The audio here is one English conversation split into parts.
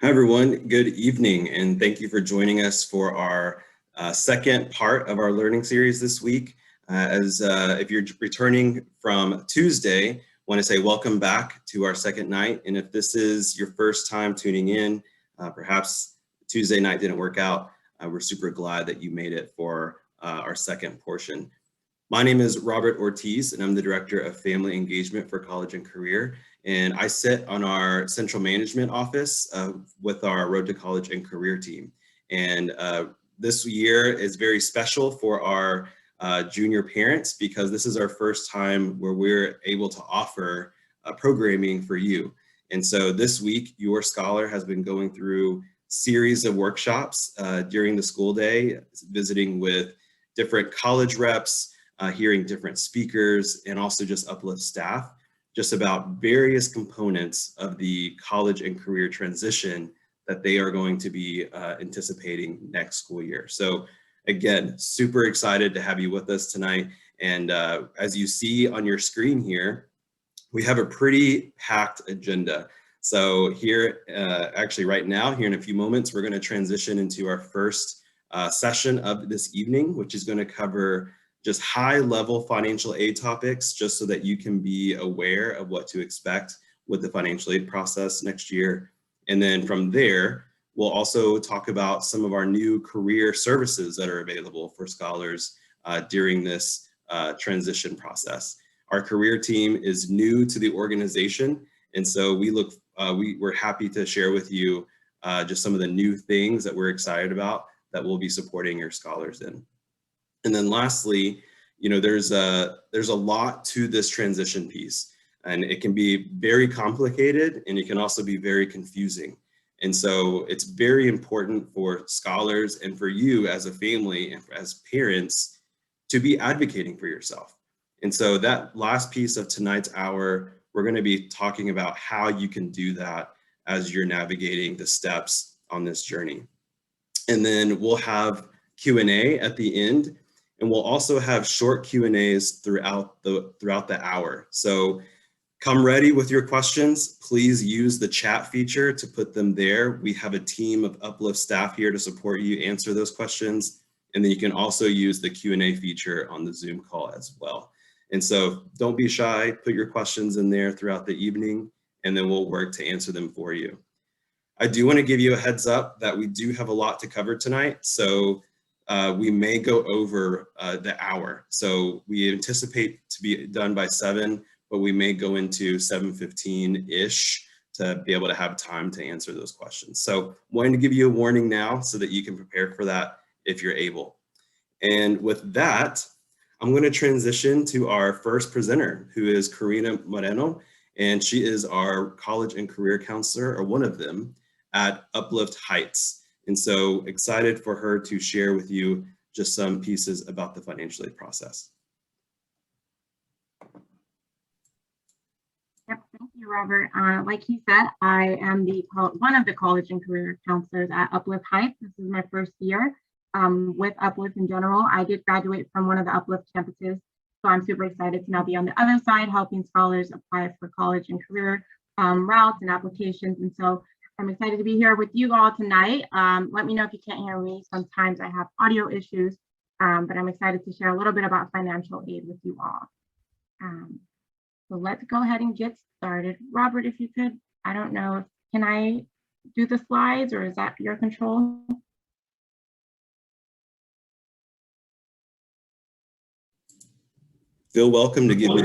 Hi, everyone. Good evening, and thank you for joining us for our second part of our learning series this week. If you're returning from Tuesday, I want to say welcome back to our second night. And if this is your first time tuning in, perhaps Tuesday night didn't work out, we're super glad that you made it for our second portion. My name is Robert Ortiz, and I'm the Director of Family Engagement for College and Career. And I sit on our central management office with our Road to College and Career team. And this year is very special for our junior parents because this is our first time where we're able to offer programming for you. And so this week, your scholar has been going through series of workshops during the school day, visiting with different college reps, hearing different speakers, and also just Uplift staff, just about various components of the college and career transition that they are going to be anticipating next school year. So again, super excited to have you with us tonight. And as you see on your screen here, we have a pretty packed agenda. So here, actually right now, here in a few moments, we're going to transition into our first session of this evening, which is going to cover just high-level financial aid topics, just so that you can be aware of what to expect with the financial aid process next year. And then from there, we'll also talk about some of our new career services that are available for scholars during this transition process. Our career team is new to the organization, and so we're happy to share with you just some of the new things that we're excited about that we'll be supporting your scholars in. And then lastly, you know, there's a lot to this transition piece, and it can be very complicated and it can also be very confusing. And so it's very important for scholars and for you as a family and as parents to be advocating for yourself. And so that last piece of tonight's hour, we're going to be talking about how you can do that as you're navigating the steps on this journey. And then we'll have Q&A at the end. And we'll also have short Q&As throughout the hour. So come ready with your questions. Please use the chat feature to put them there. We have a team of Uplift staff here to support you answer those questions. And then you can also use the Q&A feature on the Zoom call as well. And so don't be shy, put your questions in there throughout the evening, and then we'll work to answer them for you. I do want to give you a heads up that we do have a lot to cover tonight. So we may go over the hour. So we anticipate to be done by 7, but we may go into 7:15-ish to be able to have time to answer those questions. So wanting to give you a warning now so that you can prepare for that if you're able. And with that, I'm going to transition to our first presenter, who is Karina Moreno, and she is our college and career counselor, or one of them, at Uplift Heights. And so excited for her to share with you just some pieces about the financial aid process. Yep, thank you, Robert. Like he said, I am one of the college and career counselors at Uplift Heights. This is my first year with Uplift in general. I did graduate from one of the Uplift campuses, so I'm super excited to now be on the other side, helping scholars apply for college and career routes and applications. And so I'm excited to be here with you all tonight. Let me know if you can't hear me. Sometimes I have audio issues, but I'm excited to share a little bit about financial aid with you all. So let's go ahead and get started. Robert, if you could, I don't know, can I do the slides or is that your control? Feel welcome to give me.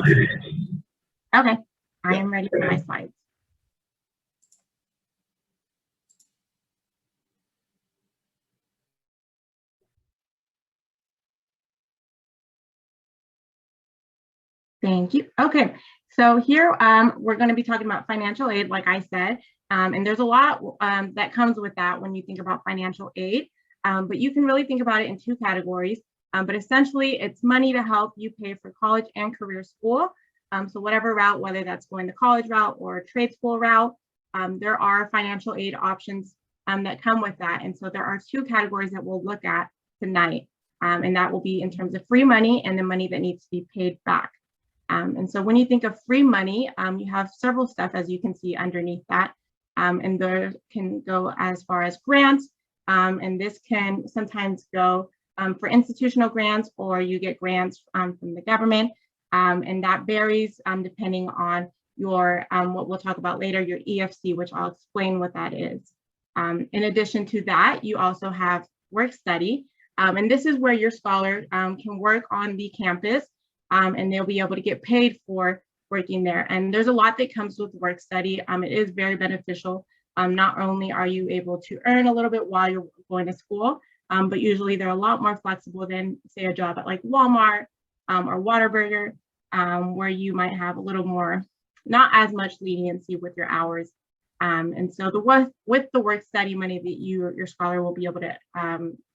Okay, I am ready for my slides. Thank you. Okay, so here we're going to be talking about financial aid, like I said, and there's a lot that comes with that when you think about financial aid, but you can really think about it in two categories. But essentially, it's money to help you pay for college and career school. So whatever route, whether that's going the college route or trade school route, there are financial aid options that come with that. And so there are two categories that we'll look at tonight, and that will be in terms of free money and the money that needs to be paid back. And so when you think of free money, you have several stuff, as you can see underneath that. And there can go as far as grants, and this can sometimes go for institutional grants, or you get grants from the government, and that varies depending on your, what we'll talk about later, your EFC, which I'll explain what that is. In addition to that, you also have work study, and this is where your scholar can work on the campus, and they'll be able to get paid for working there. And there's a lot that comes with work study. It is very beneficial. Not only are you able to earn a little bit while you're going to school, but usually they're a lot more flexible than, say, a job at like Walmart or Whataburger, where you might have a little more, not as much leniency with your hours. And so with the work study money that your scholar will be able to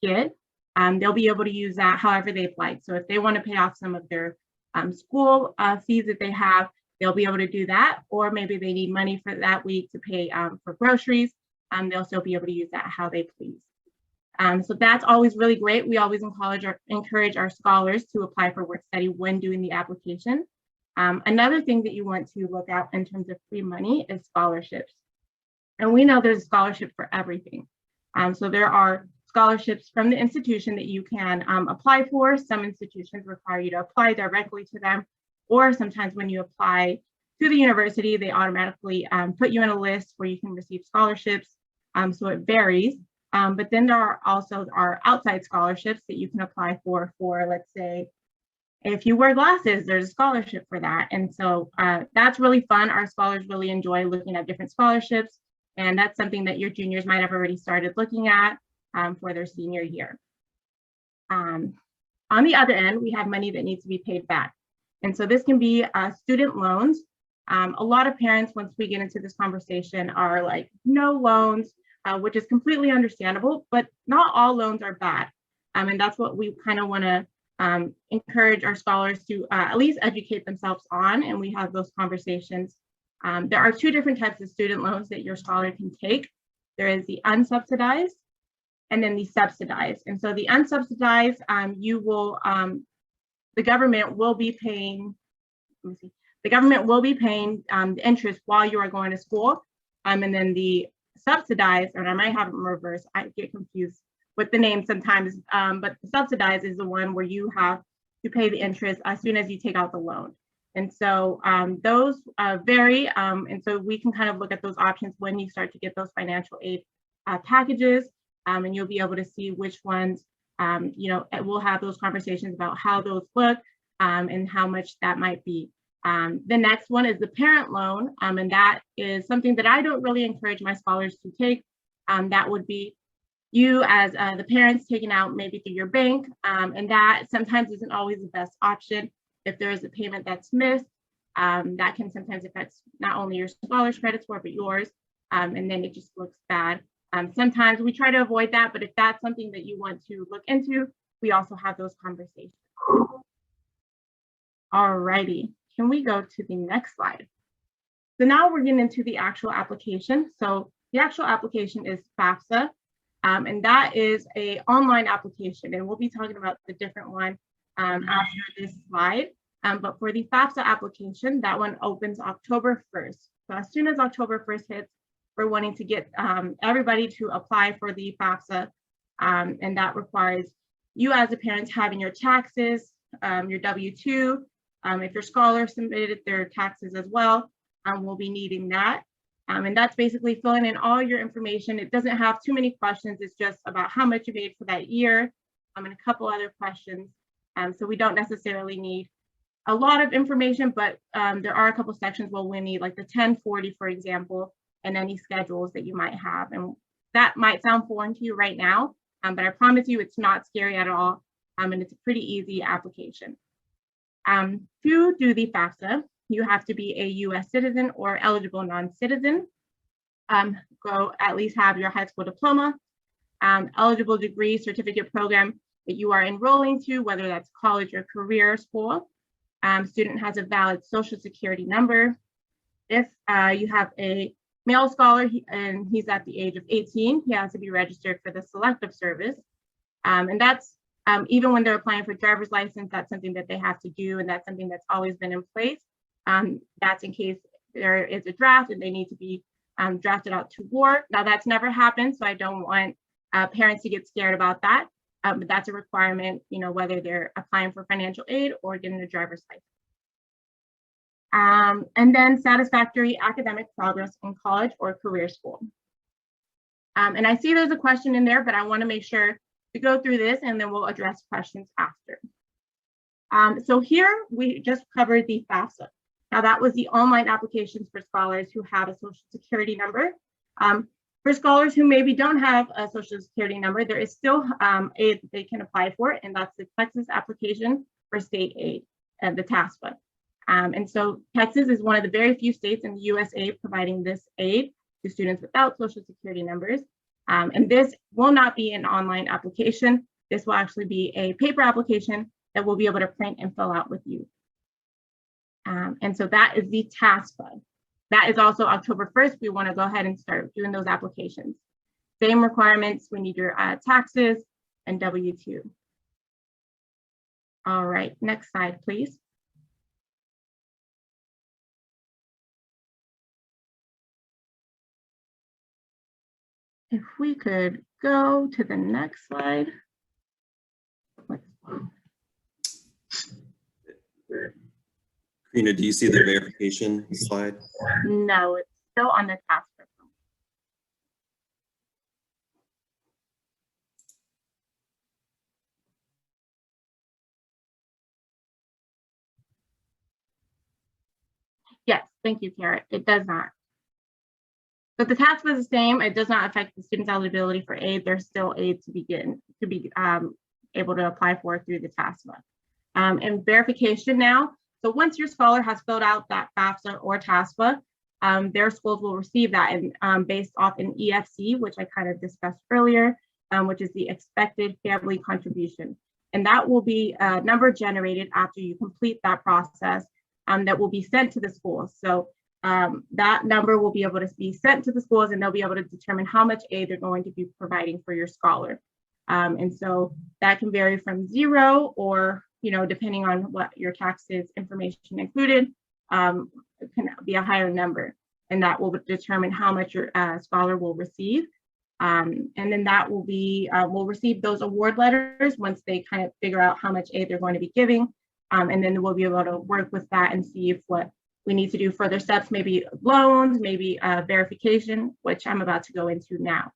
get, they'll be able to use that however they'd like. So if they want to pay off some of their school fees that they have, they'll be able to do that. Or maybe they need money for that week to pay for groceries, they'll still be able to use that how they please. So that's always really great. We always encourage our scholars to apply for work study when doing the application. Another thing that you want to look at in terms of free money is scholarships. And we know there's a scholarship for everything. So there are scholarships from the institution that you can apply for. Some institutions require you to apply directly to them, or sometimes when you apply to the university, they automatically put you in a list where you can receive scholarships. So it varies. But then there are also our outside scholarships that you can apply for, let's say, if you wear glasses, there's a scholarship for that. And so that's really fun. Our scholars really enjoy looking at different scholarships. And that's something that your juniors might have already started looking at for their senior year. On the other end, we have money that needs to be paid back. And so this can be student loans. A lot of parents, once we get into this conversation, are like, no loans, which is completely understandable, but not all loans are bad. And that's what we kind of want to encourage our scholars to at least educate themselves on, and we have those conversations. There are two different types of student loans that your scholar can take. There is the unsubsidized and then the subsidized. And so the unsubsidized, the government will be paying, the interest while you are going to school. And then the subsidized, and I might have it in reverse, I get confused with the name sometimes, but the subsidized is the one where you have to pay the interest as soon as you take out the loan. And so those vary, and so we can kind of look at those options when you start to get those financial aid packages, and you'll be able to see which ones, we'll have those conversations about how those look and how much that might be. The next one is the parent loan, and that is something that I don't really encourage my scholars to take. That would be you as the parents taking out maybe through your bank, and that sometimes isn't always the best option. If there is a payment that's missed, that can sometimes affect not only your scholar's credit score, but yours, and then it just looks bad. Sometimes we try to avoid that, but if that's something that you want to look into, we also have those conversations. Alrighty, can we go to the next slide? So now we're getting into the actual application. So the actual application is Fafsa, and that is an online application, and we'll be talking about the different one after this slide. But for the Fafsa application, that one opens October 1st. So as soon as October 1st hits, we're wanting to get everybody to apply for the Fafsa, and that requires you as a parent having your taxes, your W-2. If your scholar submitted their taxes as well, we'll be needing that. And that's basically filling in all your information. It doesn't have too many questions. It's just about how much you made for that year, and a couple other questions. So we don't necessarily need a lot of information, but there are a couple sections where we need like the 1040, for example, and any schedules that you might have. And that might sound foreign to you right now, but I promise you it's not scary at all. And it's a pretty easy application. To do the FAFSA, you have to be a US citizen or eligible non-citizen. Go at least have your high school diploma, eligible degree certificate program that you are enrolling to, whether that's college or career school. Student has a valid social security number. If you have a male scholar and he's at the age of 18, he has to be registered for the selective service. And that's even when they're applying for driver's license, that's something that they have to do, and that's something that's always been in place. That's in case there is a draft and they need to be drafted out to war. Now that's never happened, so I don't want parents to get scared about that. But that's a requirement, whether they're applying for financial aid or getting a driver's license. And then satisfactory academic progress in college or career school. And I see there's a question in there, but I want to make sure to go through this and then we'll address questions after. So here we just covered the Fafsa. Now that was the online applications for scholars who have a social security number. For scholars who maybe don't have a social security number, there is still aid that they can apply for, and that's the Texas application for state aid, the TASFA. And so Texas is one of the very few states in the USA providing this aid to students without social security numbers. And this will not be an online application. This will actually be a paper application that we'll be able to print and fill out with you. And so that is the TASFA. That is also October 1st. We want to go ahead and start doing those applications. Same requirements. We need your taxes and W-2. All right, next slide, please. If we could go to the next slide. Karina, do you see the verification slide? No, it's still on the task force. Yes, thank you, Kara. It does not. But the task was the same. It does not affect the student's eligibility for aid. There's still aid to be able to apply for through the TASFA. And verification now. So once your scholar has filled out that FAFSA or TASFA, their schools will receive that and based off an EFC, which I kind of discussed earlier, which is the expected family contribution. And that will be a number generated after you complete that process that will be sent to the schools. So that number will be able to be sent to the schools and they'll be able to determine how much aid they're going to be providing for your scholar. And so that can vary from 0 or, depending on what your taxes information included, it can be a higher number. And that will determine how much your scholar will receive. And then that will be, we'll receive those award letters once they kind of figure out how much aid they're going to be giving. And then we'll be able to work with that and see if what we need to do further steps, maybe loans, maybe verification, which I'm about to go into now.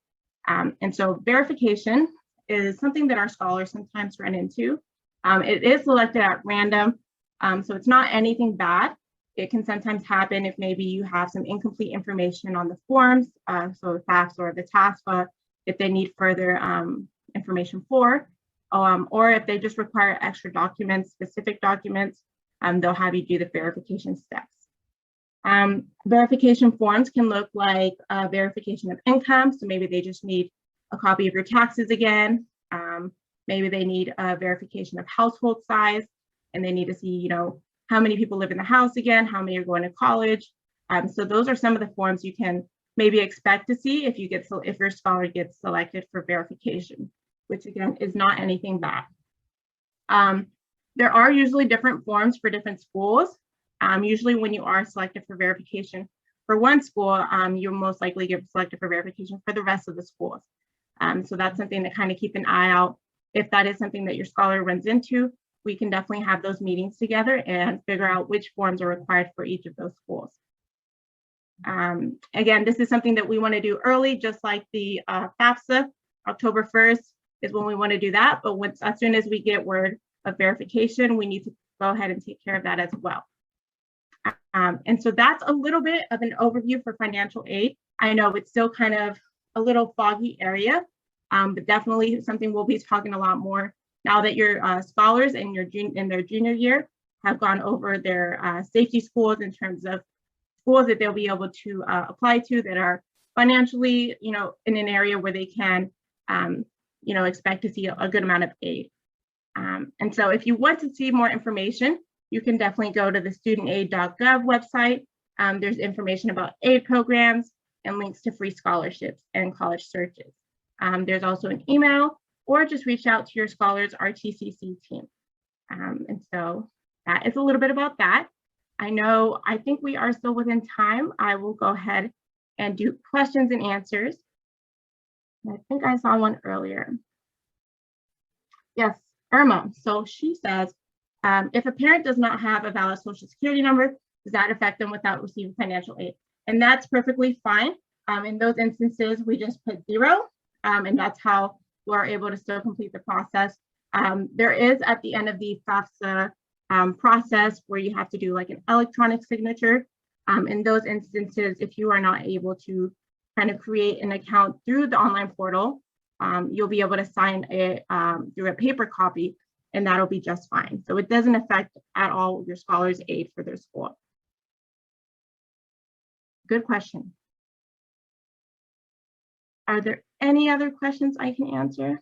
And so verification is something that our scholars sometimes run into. It is selected at random, so it's not anything bad. It can sometimes happen if maybe you have some incomplete information on the forms, so the FAFSA or the TASFA, if they need further information for, or if they just require extra documents, specific documents, they'll have you do the verification steps. Verification forms can look like verification of income, so maybe they just need a copy of your taxes again. Maybe they need a verification of household size, and they need to see, how many people live in the house again, how many are going to college. So those are some of the forms you can maybe expect to see if your scholar gets selected for verification, which again is not anything bad. There are usually different forms for different schools. Usually when you are selected for verification for one school, you'll most likely get selected for verification for the rest of the schools. So that's something to kind of keep an eye out. If that is something that your scholar runs into, we can definitely have those meetings together and figure out which forms are required for each of those schools. Again, this is something that we want to do early, just like the FAFSA. October 1st is when we want to do that, but as soon as we get word of verification, we need to go ahead and take care of that as well. And so that's a little bit of an overview for financial aid. I know it's still kind of a little foggy area, but definitely something we'll be talking a lot more now that your scholars in their junior year have gone over their safety schools in terms of schools that they'll be able to apply to that are financially, in an area where they can, expect to see a good amount of aid. And so if you want to see more information, you can definitely go to the studentaid.gov website. There's information about aid programs and links to free scholarships and college searches. There's also an email, or just reach out to your scholars RTCC team. And so that is a little bit about that. I think we are still within time. I will go ahead and do questions and answers. I think I saw one earlier. Yes, Irma. So she says, if a parent does not have a valid social security number, does that affect them without receiving financial aid? And that's perfectly fine. In those instances, we just put 0, and that's how we're able to still complete the process. There is at the end of the Fafsa process where you have to do like an electronic signature. In those instances, if you are not able to kind of create an account through the online portal, you'll be able to sign it through a paper copy, and that'll be just fine. So it doesn't affect at all your scholar's aid for their school. Good question. Are there any other questions I can answer?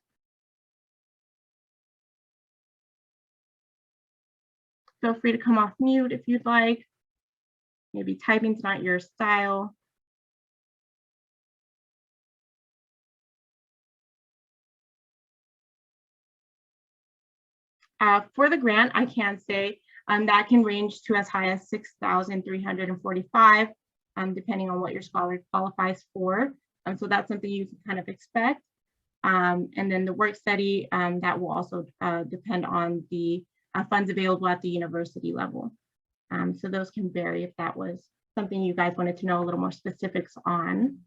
Feel free to come off mute if you'd like. Maybe typing's not your style. For the grant, I can say that can range to as high as $6,345, depending on what your scholar qualifies for. So that's something you can kind of expect. And then the work study, that will also depend on the funds available at the university level. So those can vary if that was something you guys wanted to know a little more specifics on.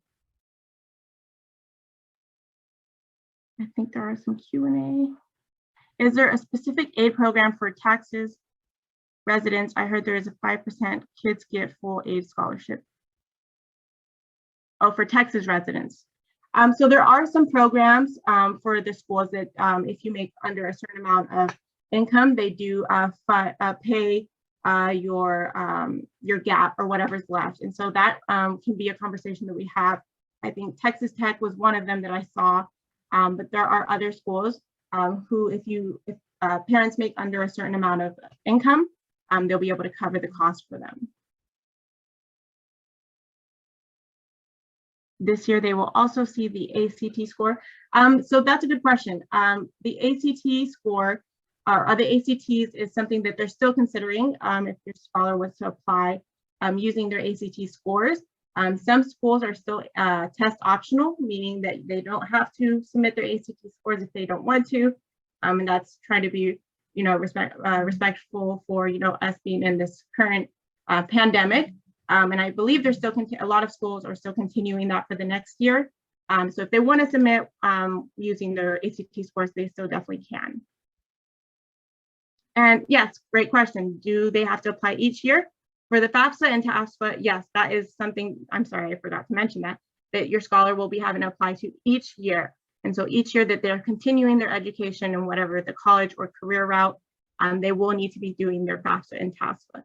I think there are some Q&A. Is there a specific aid program for Texas residents? I heard there is a 5% kids get full aid scholarship. Oh, for Texas residents. So there are some programs for the schools that if you make under a certain amount of income, they do pay your gap or whatever's left. And so that can be a conversation that we have. I think Texas Tech was one of them that I saw, but there are other schools who, if parents make under a certain amount of income, they'll be able to cover the cost for them. This year, they will also see the ACT score. So that's a good question. The ACT score, or the ACTs, is something that they're still considering if your scholar was to apply using their ACT scores. Some schools are still test optional, meaning that they don't have to submit their ACT scores if they don't want to. And that's trying to be, respectful for, us being in this current pandemic. And I believe there's still a lot of schools are still continuing that for the next year. So if they want to submit using their ACT scores, they still definitely can. And yes, great question. Do they have to apply each year? For the FAFSA and TAFSA, yes, that is something, I'm sorry, I forgot to mention that your scholar will be having to apply to each year. And so each year that they're continuing their education in whatever the college or career route, they will need to be doing their FAFSA and TAFSA.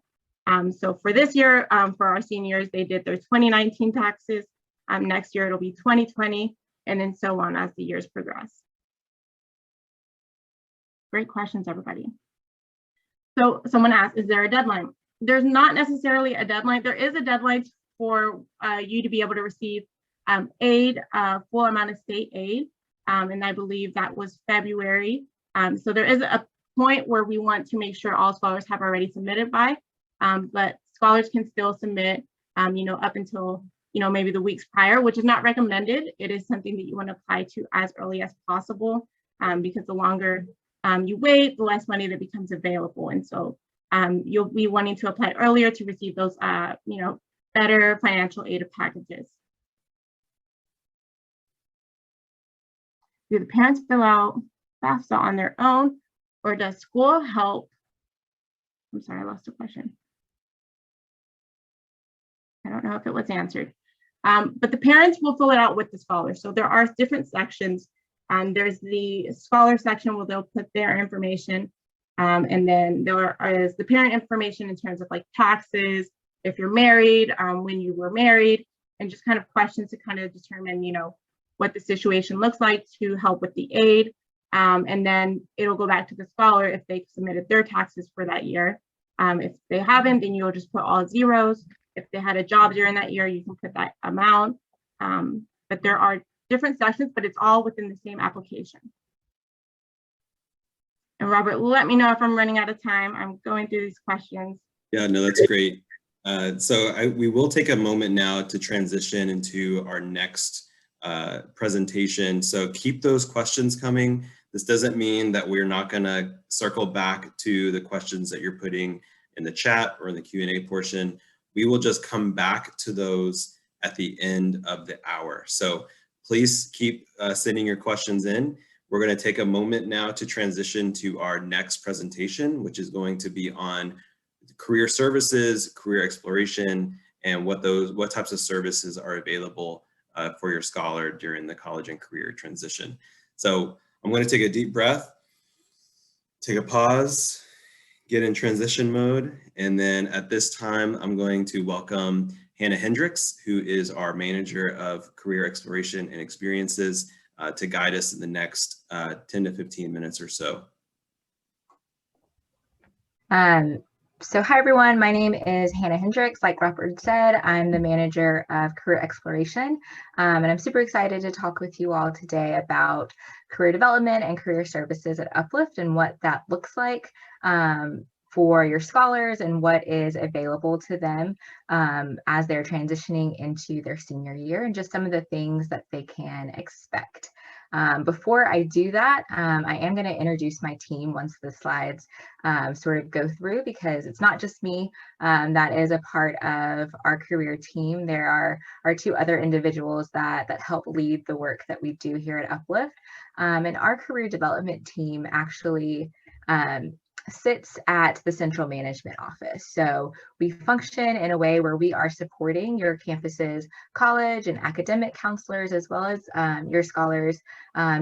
So for this year, for our seniors, they did their 2019 taxes. Next year, it'll be 2020, and then so on as the years progress. Great questions, everybody. So someone asked, is there a deadline? There's not necessarily a deadline. There is a deadline for you to be able to receive aid, full amount of state aid. And I believe that was February. So there is a point where we want to make sure all scholars have already submitted by, but scholars can still submit, up until, maybe the weeks prior, which is not recommended. It is something that you want to apply to as early as possible, because the longer you wait, the less money that becomes available. And so you'll be wanting to apply earlier to receive those, better financial aid packages. Do the parents fill out FAFSA on their own, or does school help? I'm sorry, I lost the question. I don't know if it was answered. But the parents will fill it out with the scholar. So there are different sections. There's the scholar section where they'll put their information. And then there is the parent information in terms of like taxes, if you're married, when you were married, and just kind of questions to kind of determine, what the situation looks like to help with the aid. And then it'll go back to the scholar if they submitted their taxes for that year. If they haven't, then you'll just put all zeros. If they had a job during that year, you can put that amount. But there are different sections, but it's all within the same application. And Robert, let me know if I'm running out of time. I'm going through these questions. Yeah, no, that's great. We will take a moment now to transition into our next presentation. So keep those questions coming. This doesn't mean that we're not going to circle back to the questions that you're putting in the chat or in the Q&A portion. We will just come back to those at the end of the hour. So please keep sending your questions in. We're going to take a moment now to transition to our next presentation, which is going to be on career services, career exploration, and what types of services are available for your scholar during the college and career transition. So I'm going to take a deep breath, take a pause, get in transition mode, and then at this time, I'm going to welcome Hannah Hendricks, who is our manager of career exploration and experiences, to guide us in the next 10 to 15 minutes or so. So hi everyone, my name is Hannah Hendricks. Like Robert said, I'm the manager of career exploration, and I'm super excited to talk with you all today about career development and career services at Uplift and what that looks like for your scholars and what is available to them as they're transitioning into their senior year, and just some of the things that they can expect. Before I do that, I am going to introduce my team once the slides sort of go through, because it's not just me that is a part of our career team. There are two other individuals that help lead the work that we do here at Uplift. And our career development team actually sits at the central management office. So we function in a way where we are supporting your campus's college and academic counselors, as well as your scholars,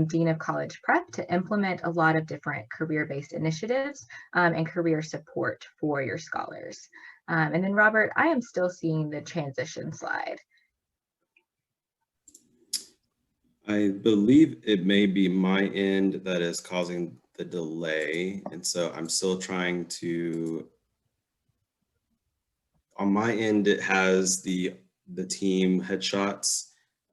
Dean of College Prep, to implement a lot of different career-based initiatives and career support for your scholars. And then Robert, I am still seeing the transition slide. I believe it may be my end that is causing the delay, and so I'm still trying to, on my end it has the team headshots,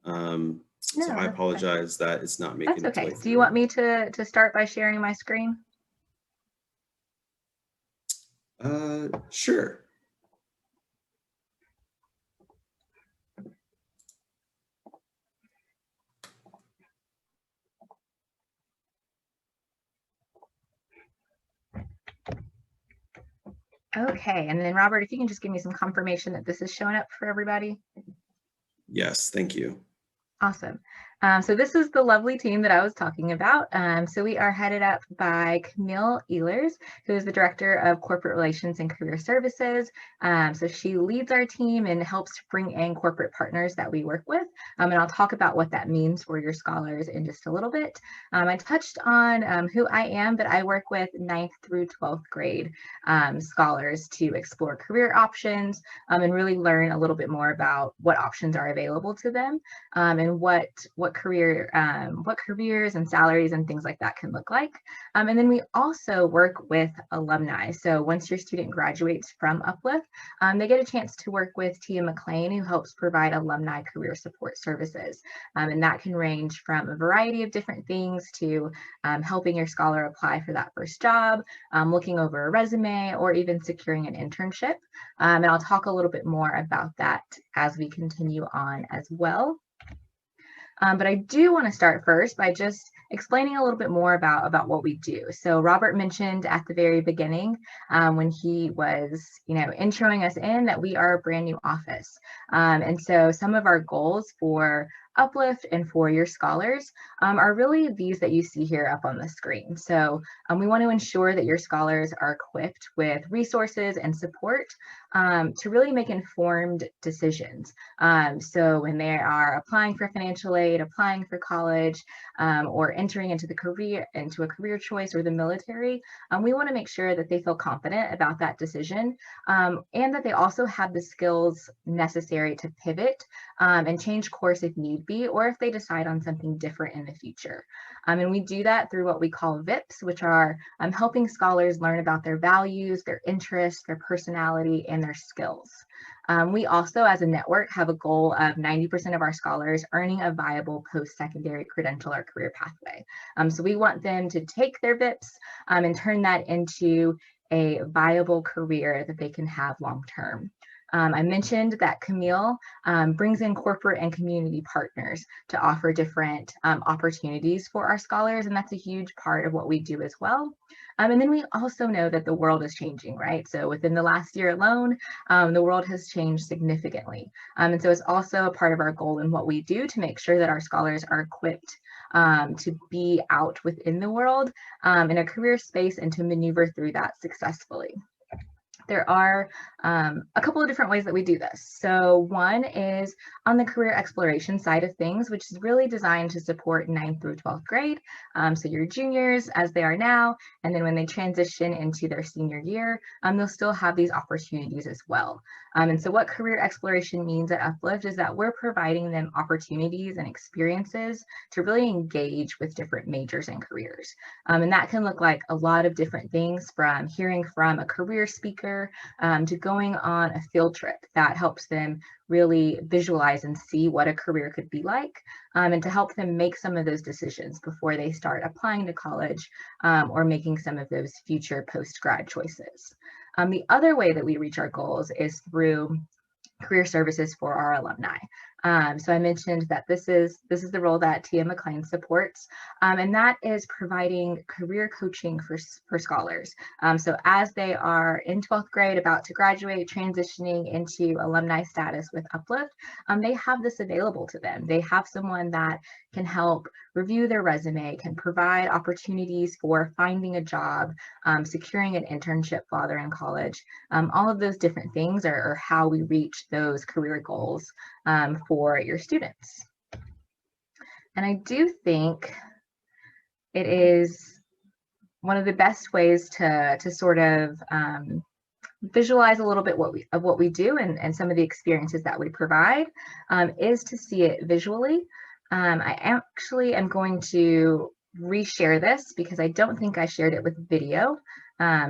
so I apologize that it's not making its way through. Do you want me to start by sharing my screen? Sure. Okay, and then Robert, if you can just give me some confirmation that this is showing up for everybody. Yes, thank you. Awesome. So this is the lovely team that I was talking about. So we are headed up by Camille Ehlers, who is the Director of Corporate Relations and Career Services. So she leads our team and helps bring in corporate partners that we work with. And I'll talk about what that means for your scholars in just a little bit. I touched on who I am, but I work with 9th through 12th grade scholars to explore career options and really learn a little bit more about what options are available to them and what careers and salaries and things like that can look like. And then we also work with alumni. So once your student graduates from Uplift, they get a chance to work with Tia McLean, who helps provide alumni career support services. And that can range from a variety of different things to helping your scholar apply for that first job, looking over a resume, or even securing an internship. And I'll talk a little bit more about that as we continue on as well. But I do want to start first by just explaining a little bit more about what we do. So Robert mentioned at the very beginning when he was, introing us in, that we are a brand new office. And so some of our goals for Uplift and for your scholars are really these that you see here up on the screen. So we want to ensure that your scholars are equipped with resources and support to really make informed decisions. So when they are applying for financial aid, applying for college, or entering into a career choice or the military, we want to make sure that they feel confident about that decision and that they also have the skills necessary to pivot and change course if need be, or if they decide on something different in the future. And we do that through what we call VIPs, which are helping scholars learn about their values, their interests, their personality, and their skills. We also, as a network, have a goal of 90% of our scholars earning a viable post-secondary credential or career pathway. So we want them to take their VIPs and turn that into a viable career that they can have long-term. I mentioned that Camille brings in corporate and community partners to offer different opportunities for our scholars, and that's a huge part of what we do as well. And then we also know that the world is changing, right? So within the last year alone, the world has changed significantly. And so it's also a part of our goal in what we do to make sure that our scholars are equipped to be out within the world in a career space and to maneuver through that successfully. There are a couple of different ways that we do this. So one is on the career exploration side of things, which is really designed to support 9th through 12th grade. So your juniors as they are now, and then when they transition into their senior year, they'll still have these opportunities as well. And so what career exploration means at Uplift is that we're providing them opportunities and experiences to really engage with different majors and careers. And that can look like a lot of different things, from hearing from a career speaker to going on a field trip that helps them really visualize and see what a career could be like, and to help them make some of those decisions before they start applying to college or making some of those future post-grad choices. The other way that we reach our goals is through career services for our alumni. So I mentioned that this is the role that Tia McLean supports, and that is providing career coaching for scholars. So as they are in 12th grade, about to graduate, transitioning into alumni status with Uplift, they have this available to them. They have someone that can help review their resume, can provide opportunities for finding a job, securing an internship while they're in college. All of those different things are how we reach those career goals for your students. And I do think it is one of the best ways to sort of visualize a little bit of what we do and some of the experiences that we provide is to see it visually. I actually am going to reshare this because I don't think I shared it with video.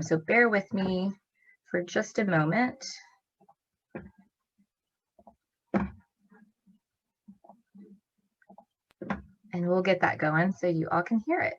So bear with me for just a moment. And we'll get that going so you all can hear it.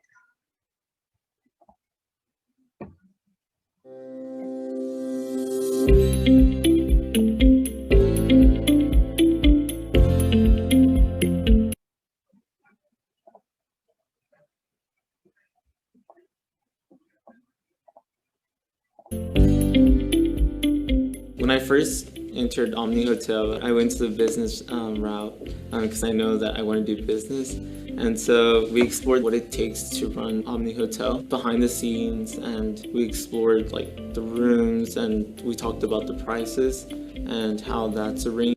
When I first entered Omni Hotel, I went to the business route because I know that I want to do business. And so we explored what it takes to run Omni Hotel behind the scenes, and we explored like the rooms, and we talked about the prices and how that's arranged.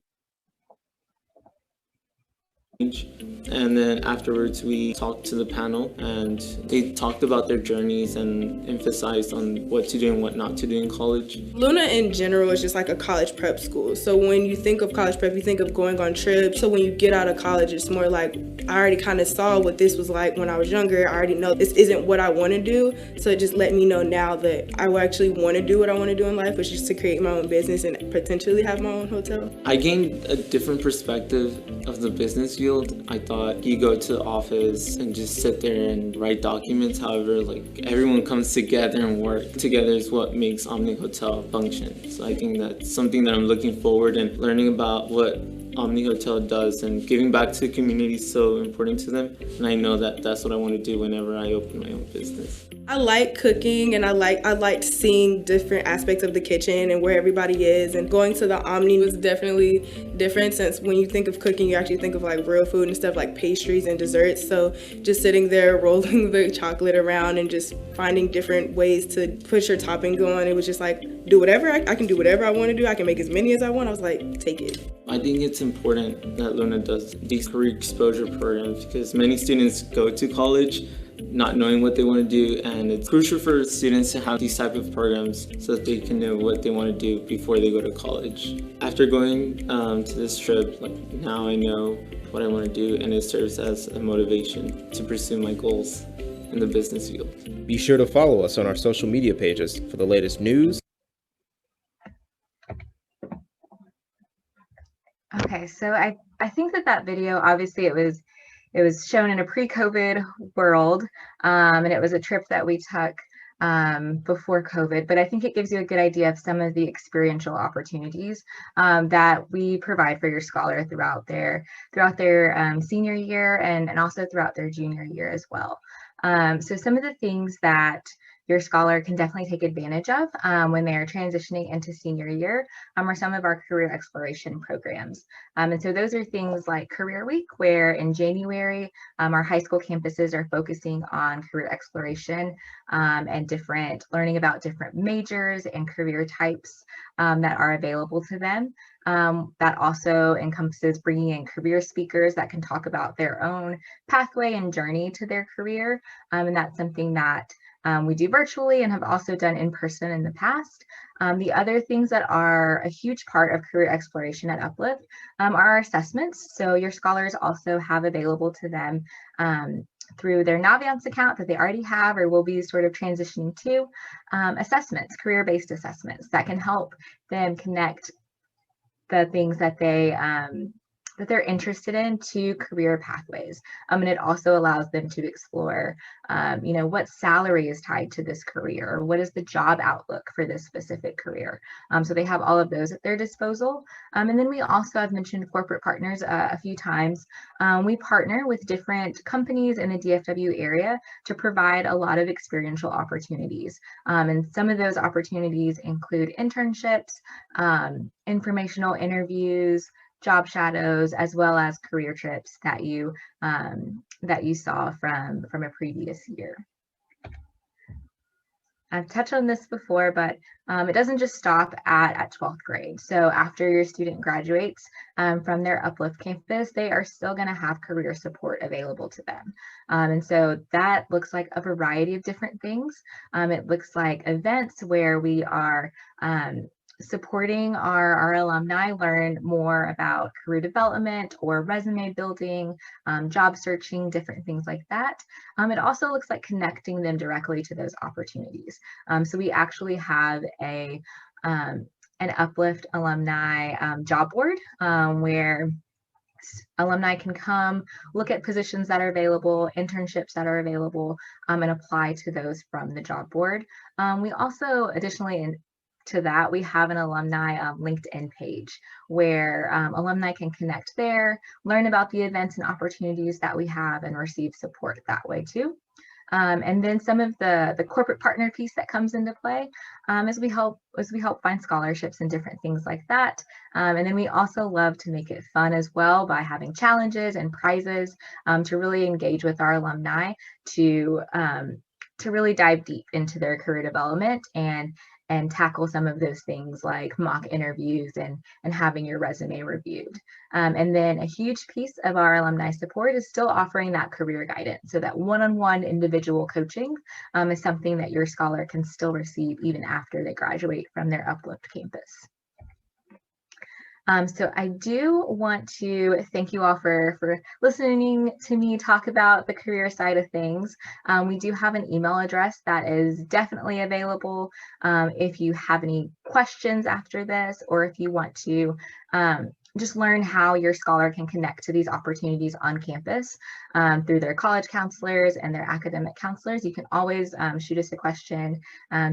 And then afterwards we talked to the panel, and they talked about their journeys and emphasized on what to do and what not to do in college. Luna in general is just like a college prep school. So when you think of college prep, you think of going on trips. So when you get out of college, it's more like, I already kind of saw what this was like when I was younger. I already know this isn't what I want to do. So it just let me know now that I actually want to do what I want to do in life, which is to create my own business and potentially have my own hotel. I gained a different perspective of the business field. I thought you go to the office and just sit there and write documents. However, like everyone comes together and work together is what makes Omni Hotel function. So I think that's something that I'm looking forward and learning about what Omni Hotel does, and giving back to the community is so important to them. And I know that that's what I want to do whenever I open my own business. I like cooking, and I liked seeing different aspects of the kitchen and where everybody is, and going to the Omni was definitely different, since when you think of cooking you actually think of like real food and stuff like pastries and desserts. So just sitting there rolling the chocolate around and just finding different ways to put your topping on, it was just like, do whatever I can do whatever I want to do. I can make as many as I want. I was like, take it. I think it's important that Luna does these career exposure programs because many students go to college not knowing what they want to do, and it's crucial for students to have these type of programs so that they can know what they want to do before they go to college. After going to this trip, like now I know what I want to do, and it serves as a motivation to pursue my goals in the business field. Be sure to follow us on our social media pages for the latest news. Okay, so I think that video, obviously it was shown in a pre-COVID world, and it was a trip that we took before COVID, but I think it gives you a good idea of some of the experiential opportunities that we provide for your scholar throughout their senior year and also throughout their junior year as well. So some of the things that your scholar can definitely take advantage of when they're transitioning into senior year are some of our career exploration programs. And so those are things like Career Week, where in January, our high school campuses are focusing on career exploration and learning about different majors and career types that are available to them. That also encompasses bringing in career speakers that can talk about their own pathway and journey to their career. And that's something that we do virtually and have also done in person in the past. The other things that are a huge part of career exploration at Uplift are our assessments. So your scholars also have available to them through their Naviance account that they already have or will be sort of transitioning to assessments, career-based assessments that can help them connect the things that they're interested in to career pathways. And it also allows them to explore, what salary is tied to this career, or what is the job outlook for this specific career. So they have all of those at their disposal. And then we also have mentioned corporate partners a few times. We partner with different companies in the DFW area to provide a lot of experiential opportunities. And some of those opportunities include internships, informational interviews, job shadows, as well as career trips that you saw from a previous year. I've touched on this before, but it doesn't just stop at 12th grade. So after your student graduates from their Uplift campus, they are still going to have career support available to them. And so that looks like a variety of different things. It looks like events where we are supporting our alumni learn more about career development or resume building, job searching, different things like that. It also looks like connecting them directly to those opportunities. So we actually have an Uplift alumni job board where alumni can come look at positions that are available, internships that are available, and apply to those from the job board. We also additionally to that, we have an alumni LinkedIn page where alumni can connect there, learn about the events and opportunities that we have, and receive support that way too. And then some of the corporate partner piece that comes into play as we help find scholarships and different things like that. And then we also love to make it fun as well by having challenges and prizes to really engage with our alumni to really dive deep into their career development and tackle some of those things like mock interviews and having your resume reviewed. And then a huge piece of our alumni support is still offering that career guidance. So that one-on-one individual coaching is something that your scholar can still receive even after they graduate from their Uplift campus. So I do want to thank you all for listening to me talk about the career side of things. We do have an email address that is definitely available if you have any questions after this, or if you want to just learn how your scholar can connect to these opportunities on campus through their college counselors and their academic counselors. You can always shoot us a question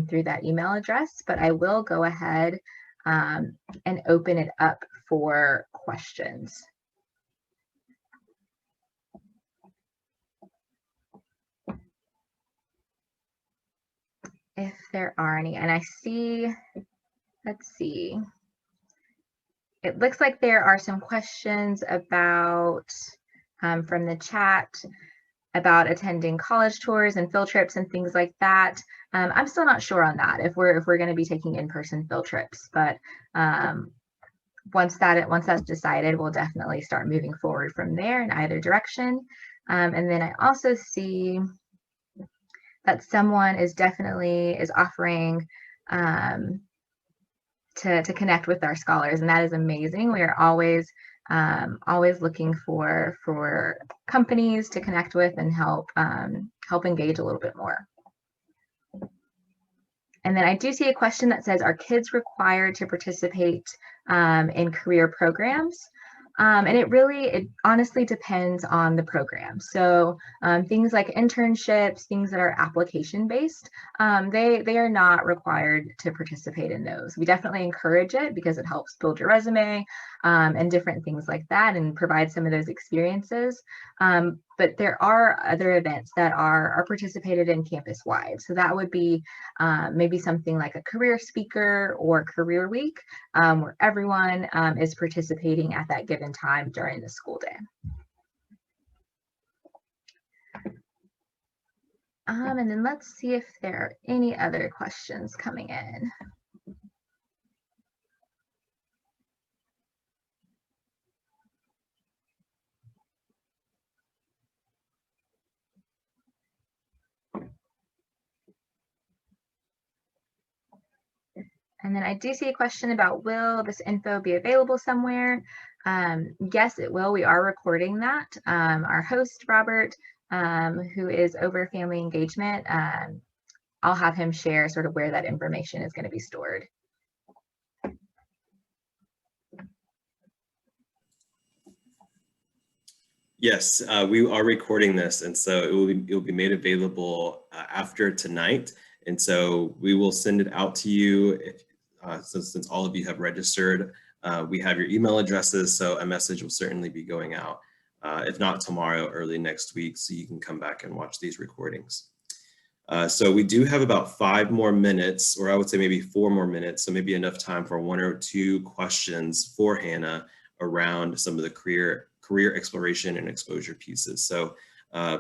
through that email address, but I will go ahead and open it up for questions. If there are any, and I see, let's see. It looks like there are some questions about, from the chat, about attending college tours and field trips and things like that. I'm still not sure on that if we're going to be taking in-person field trips, but once that's decided, we'll definitely start moving forward from there in either direction. And then I also see that someone is offering to connect with our scholars, and that is amazing. We are always looking for companies to connect with and help engage a little bit more. And then I do see a question that says, are kids required to participate in career programs? And it honestly depends on the program. So things like internships, things that are application based, they are not required to participate in those. We definitely encourage it because it helps build your resume and different things like that and provide some of those experiences. But there are other events that are participated in campus wide. So that would be maybe something like a career speaker or career week where everyone is participating at that given time during the school day. And then let's see if there are any other questions coming in. And then I do see a question about, will this info be available somewhere? Yes, it will. We are recording that. Our host, Robert, who is over family engagement, I'll have him share sort of where that information is going to be stored. Yes, we are recording this, and so it will be made available after tonight. And so we will send it out to you since all of you have registered. We have your email addresses, so a message will certainly be going out, if not tomorrow, early next week, so you can come back and watch these recordings. So we do have about 5 more minutes, or I would say maybe 4 more minutes, so maybe enough time for 1 or 2 questions for Hannah around some of the career exploration and exposure pieces. So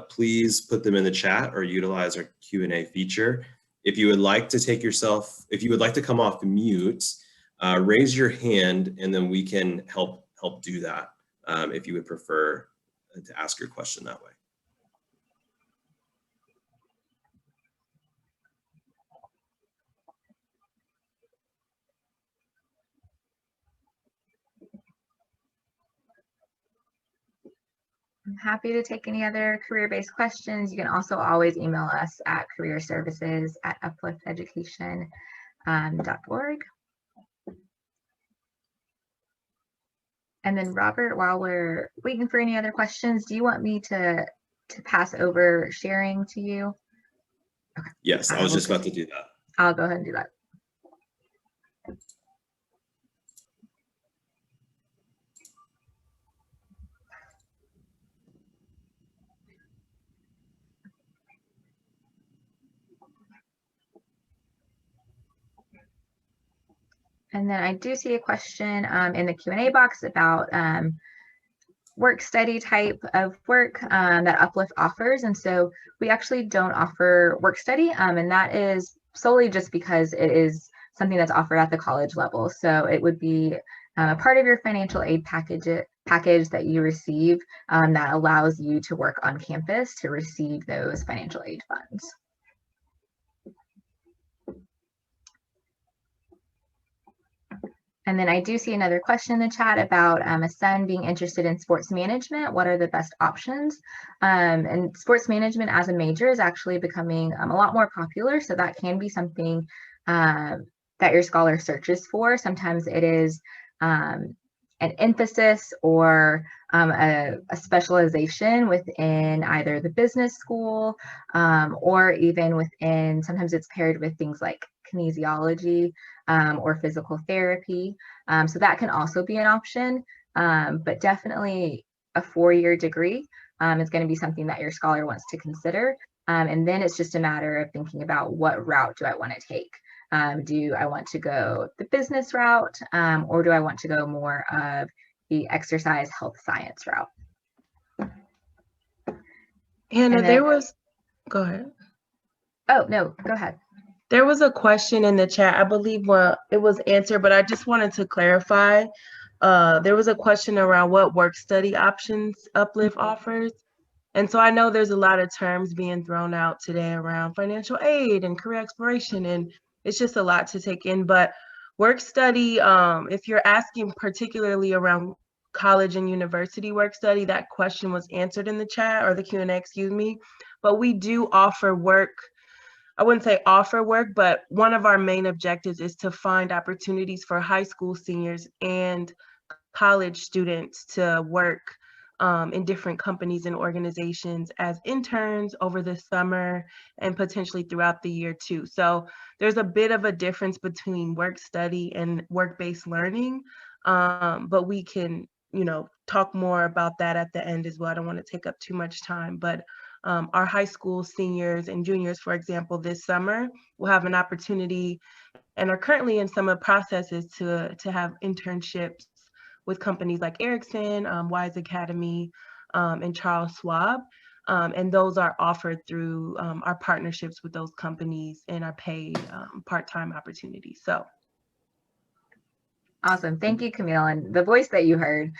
please put them in the chat or utilize our Q&A feature. If you would like to come off mute, raise your hand and then we can help do that if you would prefer to ask your question that way. I'm happy to take any other career-based questions. You can also always email us at careerservices@uplifteducation.org. And then Robert, while we're waiting for any other questions, do you want me to pass over sharing to you? Okay. Yes, I was just about to do that. I'll go ahead and do that. And then I do see a question in the Q&A box about work study type of work that Uplift offers. And so we actually don't offer work study, and that is solely just because it is something that's offered at the college level. So it would be a part of your financial aid package that you receive that allows you to work on campus to receive those financial aid funds. And then I do see another question in the chat about a son being interested in sports management. What are the best options? And sports management as a major is actually becoming a lot more popular. So that can be something that your scholar searches for. Sometimes it is an emphasis or a specialization within either the business school or even within, sometimes it's paired with things like kinesiology or physical therapy. So that can also be an option, but definitely a 4-year degree is going to be something that your scholar wants to consider. And then it's just a matter of thinking about, what route do I want to take? Do I want to go the business route or do I want to go more of the exercise health science route? Hannah, go ahead. Oh, no, go ahead. There was a question in the chat. I believe it was answered, but I just wanted to clarify. There was a question around what work study options Uplift offers. And so I know there's a lot of terms being thrown out today around financial aid and career exploration, and it's just a lot to take in. But work study, if you're asking particularly around college and university work study, that question was answered in the chat, or the Q&A, excuse me. But we do offer work. I wouldn't say offer work, but one of our main objectives is to find opportunities for high school seniors and college students to work in different companies and organizations as interns over the summer and potentially throughout the year too. So there's a bit of a difference between work study and work-based learning, but we can, talk more about that at the end as well. I don't want to take up too much time, but our high school seniors and juniors, for example, this summer will have an opportunity and are currently in some of the processes to have internships with companies like Ericsson, Wise Academy, and Charles Schwab. And those are offered through our partnerships with those companies and our paid part-time opportunities. So. Awesome. Thank you, Camille. And the voice that you heard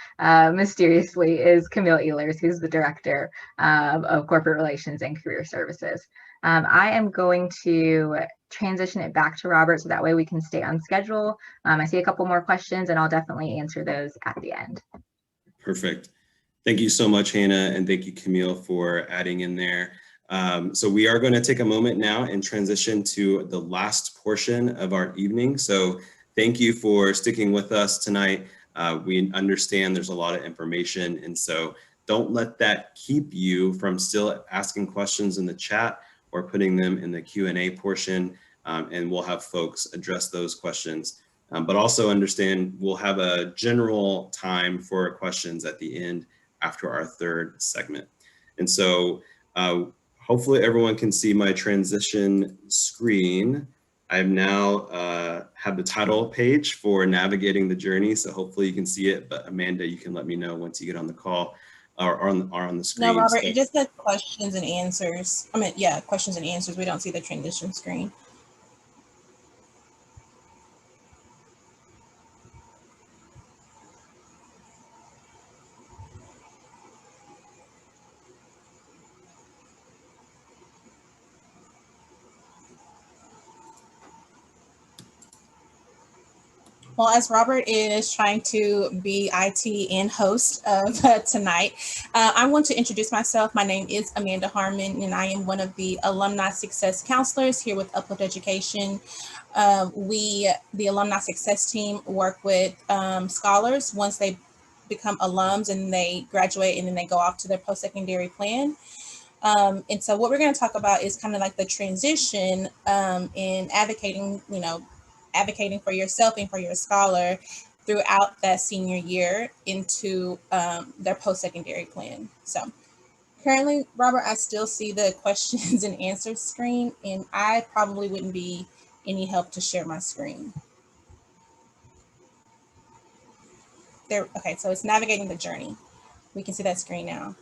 mysteriously is Camille Ehlers, who's the Director of Corporate Relations and Career Services. I am going to transition it back to Robert so that way we can stay on schedule. I see a couple more questions and I'll definitely answer those at the end. Perfect. Thank you so much, Hannah, and thank you, Camille, for adding in there. So we are going to take a moment now and transition to the last portion of our evening. So thank you for sticking with us tonight. We understand there's a lot of information, and so don't let that keep you from still asking questions in the chat or putting them in the Q&A portion, and we'll have folks address those questions. But also understand we'll have a general time for questions at the end after our third segment. And so hopefully everyone can see my transition screen. I've now have the title page for navigating the journey, so hopefully you can see it, but Amanda, you can let me know once you get on the call or on the screen. No, Robert, it just says questions and answers. I mean, yeah, questions and answers. We don't see the transition screen. Well, as Robert is trying to be IT and host of tonight, I want to introduce myself. My name is Amanda Harmon, and I am one of the Alumni Success Counselors here with Uplift Education. We, the Alumni Success Team, work with scholars once they become alums and they graduate and then they go off to their post-secondary plan. And so what we're going to talk about is kind of like the transition in advocating, advocating for yourself and for your scholar throughout that senior year into their post-secondary plan. So currently, Robert, I still see the questions and answers screen, and I probably wouldn't be any help to share my screen. There, okay, so it's navigating the journey. We can see that screen now.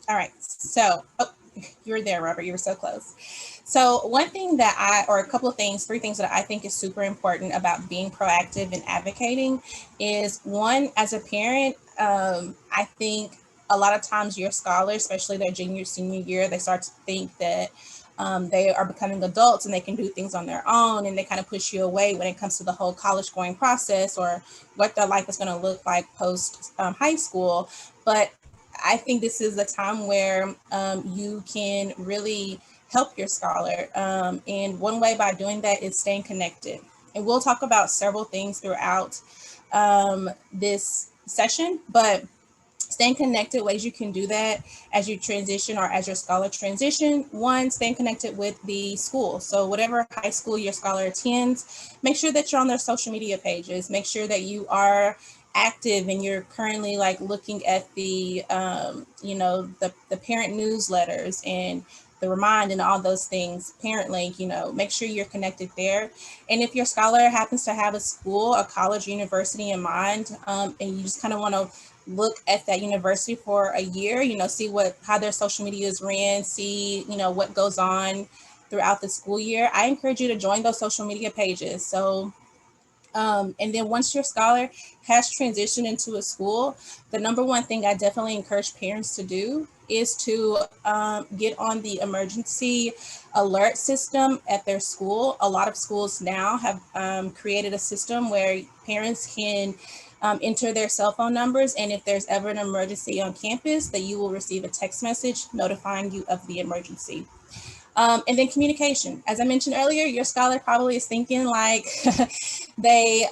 All right, so, you're there, Robert, you were so close. So one thing that or a couple of things, 3 things that I think is super important about being proactive and advocating is, one, as a parent, I think a lot of times your scholars, especially their junior, senior year, they start to think that they are becoming adults and they can do things on their own, and they kind of push you away when it comes to the whole college going process or what their life is going to look like post high school. But I think this is a time where you can really help your scholar. And one way by doing that is staying connected. And we'll talk about several things throughout this session, but staying connected, ways you can do that as you transition or as your scholar transition. One, staying connected with the school. So whatever high school your scholar attends, make sure that you're on their social media pages. Make sure that you are active and you're currently like looking at the, the parent newsletters and the Remind and all those things, Parent Link, make sure you're connected there. And if your scholar happens to have a school, a college, university in mind, and you just kind of want to look at that university for a year, see how their social media is ran, see, what goes on throughout the school year, I encourage you to join those social media pages. So And then once your scholar has transitioned into a school, the number one thing I definitely encourage parents to do is to get on the emergency alert system at their school. A lot of schools now have created a system where parents can enter their cell phone numbers, and if there's ever an emergency on campus, that you will receive a text message notifying you of the emergency. And then communication. As I mentioned earlier, your scholar probably is thinking like they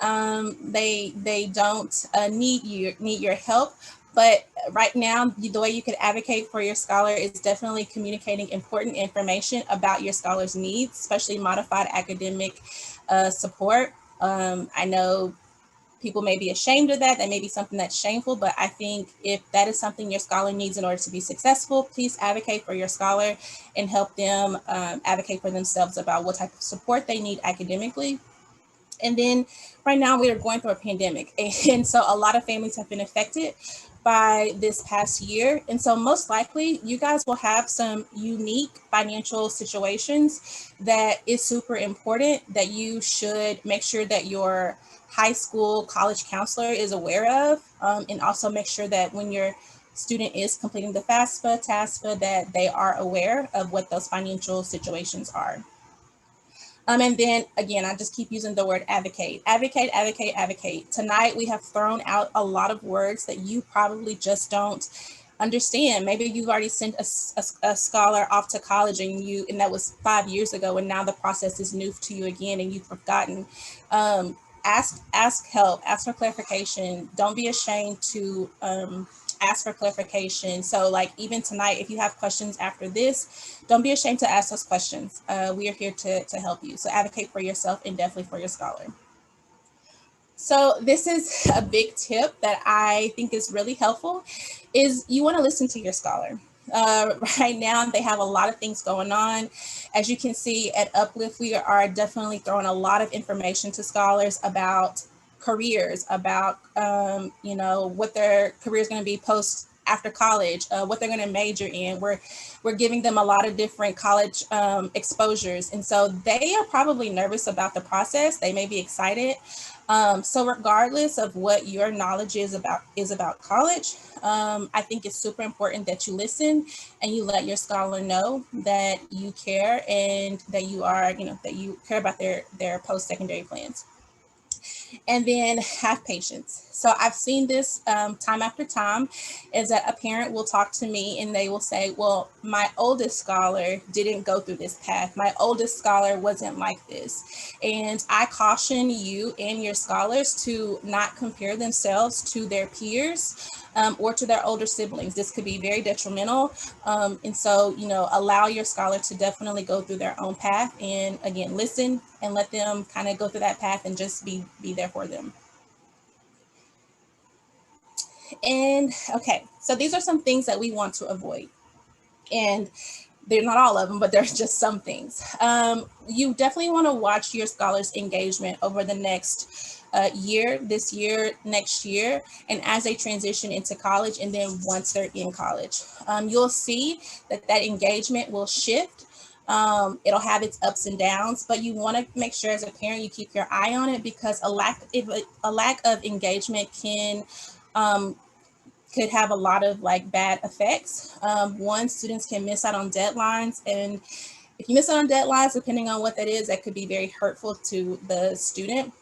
don't need your help. But right now, the way you can advocate for your scholar is definitely communicating important information about your scholar's needs, especially modified academic support. I know people may be ashamed of that. That may be something that's shameful, but I think if that is something your scholar needs in order to be successful, please advocate for your scholar and help them advocate for themselves about what type of support they need academically. And then right now we are going through a pandemic. And so a lot of families have been affected by this past year. And so most likely you guys will have some unique financial situations that is super important that you should make sure that your high school, college counselor is aware of, and also make sure that when your student is completing the FAFSA, TASFA, that they are aware of what those financial situations are. And then again, I just keep using the word advocate. Advocate, advocate, advocate. Tonight we have thrown out a lot of words that you probably just don't understand. Maybe you've already sent a scholar off to college and that was 5 years ago, and now the process is new to you again and you've forgotten. Ask help, ask for clarification. Don't be ashamed to ask for clarification. So like even tonight, if you have questions after this, don't be ashamed to ask those questions. We are here to help you. So advocate for yourself and definitely for your scholar. So this is a big tip that I think is really helpful, is you want to listen to your scholar. Right now, they have a lot of things going on. As you can see at Uplift, we are definitely throwing a lot of information to scholars about careers, about what their career is going to be post after college, what they're going to major in. We're giving them a lot of different college exposures, and so they are probably nervous about the process. They may be excited. So regardless of what your knowledge is about college, I think it's super important that you listen and you let your scholar know that you care and that you are, that you care about their post-secondary plans. And then have patience. So I've seen this time after time, is that a parent will talk to me and they will say, well, my oldest scholar didn't go through this path. My oldest scholar wasn't like this. And I caution you and your scholars to not compare themselves to their peers or to their older siblings. This could be very detrimental. And so, allow your scholar to definitely go through their own path, and again, listen and let them kind of go through that path and just be there for them. And okay, so these are some things that we want to avoid. And they're not all of them, but there's just some things. You definitely want to watch your scholars' engagement over the next year, this year, next year, and as they transition into college, and then once they're in college. You'll see that engagement will shift. It'll have its ups and downs, but you want to make sure as a parent you keep your eye on it, because a lack of engagement could have a lot of bad effects. One, students can miss out on deadlines, and if you miss out on deadlines, depending on what that is, that could be very hurtful to the student.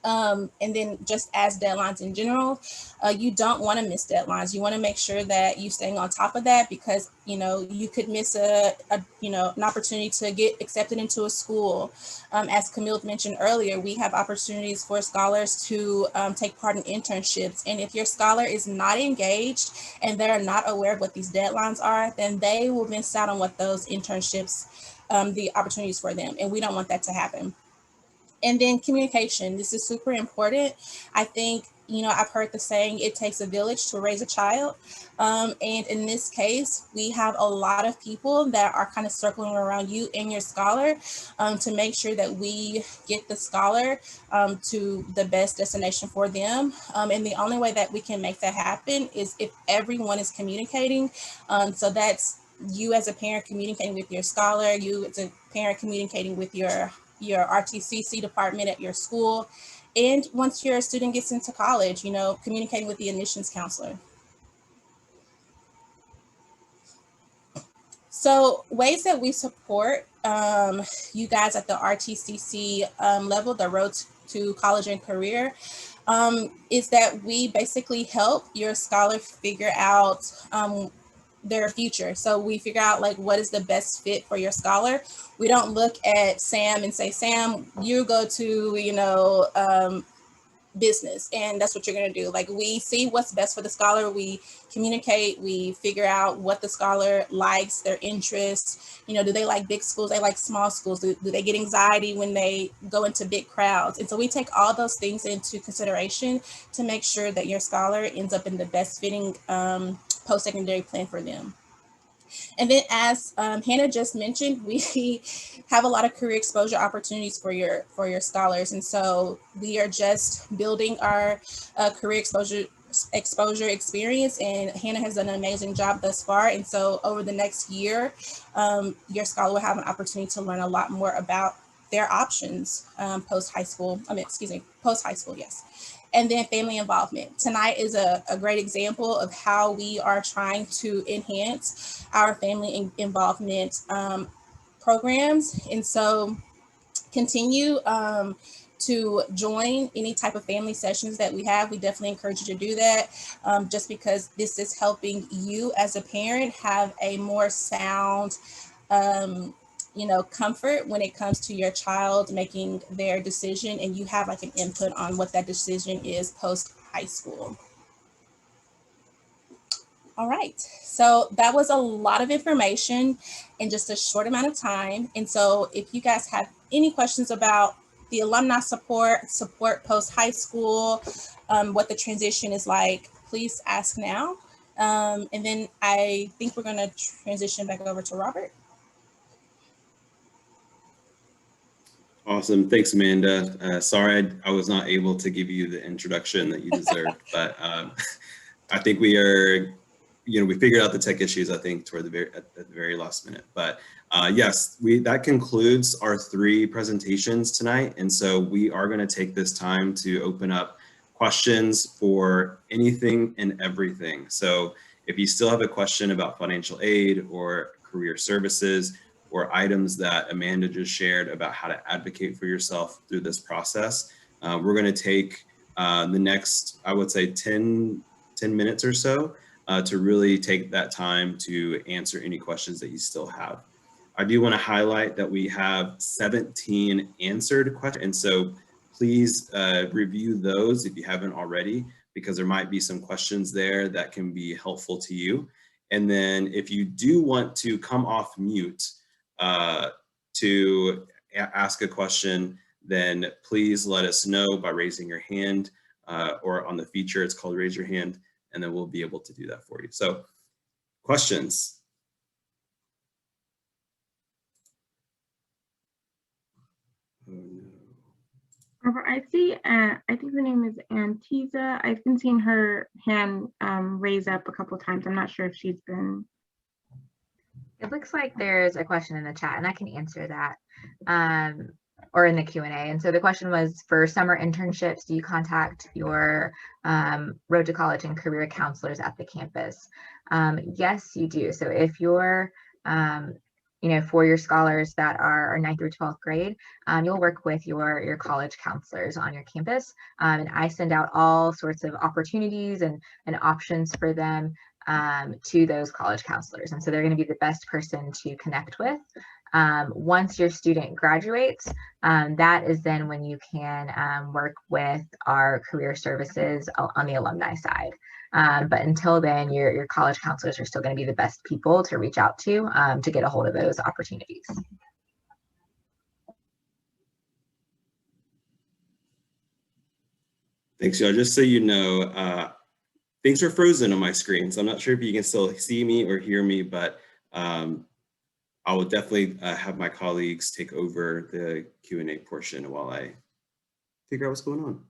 And then just as deadlines in general, you don't want to miss deadlines. You want to make sure that you're staying on top of that, because, you could miss an opportunity to get accepted into a school. As Camille mentioned earlier, we have opportunities for scholars to take part in internships. And if your scholar is not engaged and they're not aware of what these deadlines are, then they will miss out on what those internships, the opportunities for them. And we don't want that to happen. And then communication. This is super important. I think, I've heard the saying, it takes a village to raise a child. And in this case, we have a lot of people that are kind of circling around you and your scholar to make sure that we get the scholar to the best destination for them. And the only way that we can make that happen is if everyone is communicating. So that's you as a parent communicating with your scholar, you as a parent communicating with your RTCC department at your school, And once your student gets into college, you know, communicating with the admissions counselor. So ways that we support you guys at the RTCC level, the road to college and career, is that we basically help your scholar figure out their future. So we figure out like what is the best fit for your scholar. We don't look at Sam and say, Sam, you go to, you know, business, and that's what you're going to do. Like, we see what's best for the scholar, we communicate, we figure out what the scholar likes, their interests. You know, do they like big schools, they like small schools, do they get anxiety when they go into big crowds? And so we take all those things into consideration to make sure that your scholar ends up in the best fitting post-secondary plan for them. And then, as Hannah just mentioned, we have a lot of career exposure opportunities for your scholars. And so we are just building our career exposure experience, and Hannah has done an amazing job thus far. And so over the next year, your scholar will have an opportunity to learn a lot more about their options post-high school, yes. And then family involvement. Tonight is a great example of how we are trying to enhance our family involvement programs. And so continue to join any type of family sessions that we have. We definitely encourage you to do that, just because this is helping you as a parent have a more sound comfort when it comes to your child making their decision, and you have like an input on what that decision is post high school. All right, so that was a lot of information in just a short amount of time. And so if you guys have any questions about the alumni support post high school, what the transition is like, please ask now. And then I think we're going to transition back over to Robert. Awesome. Thanks, Amanda. Sorry I was not able to give you the introduction that you deserved, but I think we are, we figured out the tech issues, I think, toward at the very last minute. But yes, that concludes our 3 presentations tonight. And so we are going to take this time to open up questions for anything and everything. So if you still have a question about financial aid or career services, or items that Amanda just shared about how to advocate for yourself through this process, we're going to take the next, I would say 10 minutes or so to really take that time to answer any questions that you still have. I do want to highlight that we have 17 answered questions, and so please review those if you haven't already, because there might be some questions there that can be helpful to you. And then if you do want to come off mute to ask a question, then please let us know by raising your hand, or on the feature, it's called Raise Your Hand, and then we'll be able to do that for you. So, questions? Oh, no. Robert, I see, I think her name is Antiza. I've been seeing her hand raise up a couple times. I'm not sure if she's been. It looks like there's a question in the chat, and I can answer that, or in the Q&A. And so the question was, for summer internships, do you contact your road to college and career counselors at the campus? Yes, you do. So if you're, for your scholars that are 9th through 12th grade, you'll work with your college counselors on your campus. And I send out all sorts of opportunities and options for them to those college counselors. And so they're going to be the best person to connect with. Once your student graduates, that is then when you can work with our career services on the alumni side. But until then, your college counselors are still going to be the best people to reach out to get a hold of those opportunities. Thanks, y'all. Just so you know, things are frozen on my screen, so I'm not sure if you can still see me or hear me, but I will definitely have my colleagues take over the Q&A portion while I figure out what's going on.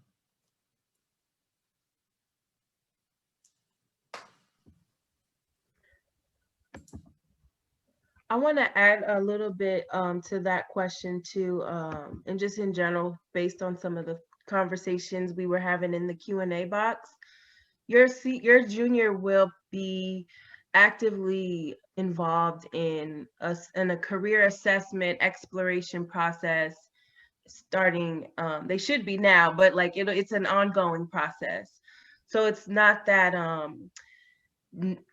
I want to add a little bit to that question too, and just in general, based on some of the conversations we were having in the Q&A box, your junior will be actively involved in a career assessment exploration process starting, they should be now, but like it's an ongoing process. So it's not that